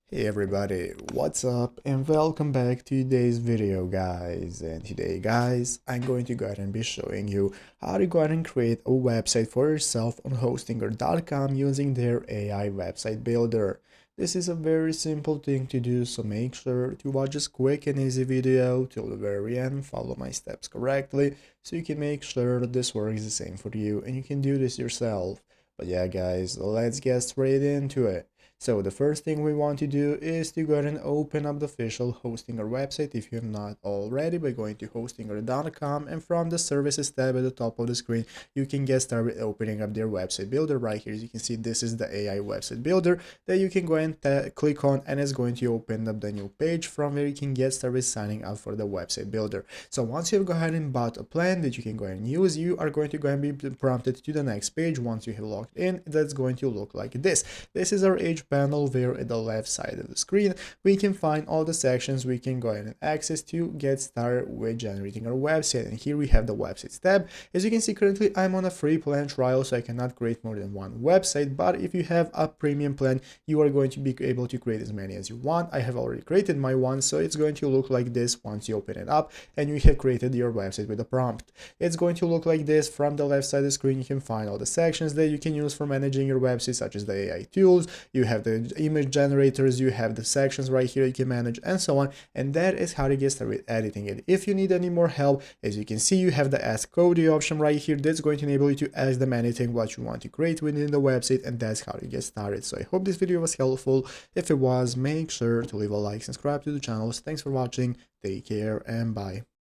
Hey everybody, what's up and welcome back to today's video guys. And today guys, I'm going to go ahead and be showing you how to go ahead and create a website for yourself on Hostinger.com using their AI website builder. This is a very simple thing to do, so make sure to watch this quick and easy video till the very end, follow my steps correctly so you can make sure that this works the same for you and you can do this yourself. But yeah guys, let's get straight into it. So the first thing we want to do is to go ahead and open up the official Hostinger website if you're not already by going to hostinger.com, and from the services tab at the top of the screen you can get started opening up their website builder. Right here as you can see, this is the AI website builder that you can go and click on, and it's going to open up the new page from where you can get started signing up for the website builder. So once you've gone ahead and bought a plan that you can go ahead and use, you are going to go and be prompted to the next page. Once you have logged in, that's going to look like this. This is our age panel where at the left side of the screen we can find all the sections we can go ahead and access to get started with generating our website. And here we have the websites tab. As you can see, currently I'm on a free plan trial, so I cannot create more than one website, but if you have a premium plan you are going to be able to create as many as you want. I have already created my one, so it's going to look like this once you open it up and you have created your website with a prompt. It's going to look like this. From the left side of the screen you can find all the sections that you can use for managing your website, such as the AI tools, you have the image generators, you have the sections right here you can manage, and so on. And that is how to get started editing it. If you need any more help, as you can see, you have the Ask Cody option right here that's going to enable you to ask them anything what you want to create within the website, and that's how to get started. So I hope this video was helpful. If it was, make sure to leave a like, subscribe to the channel. Thanks for watching, take care, and bye.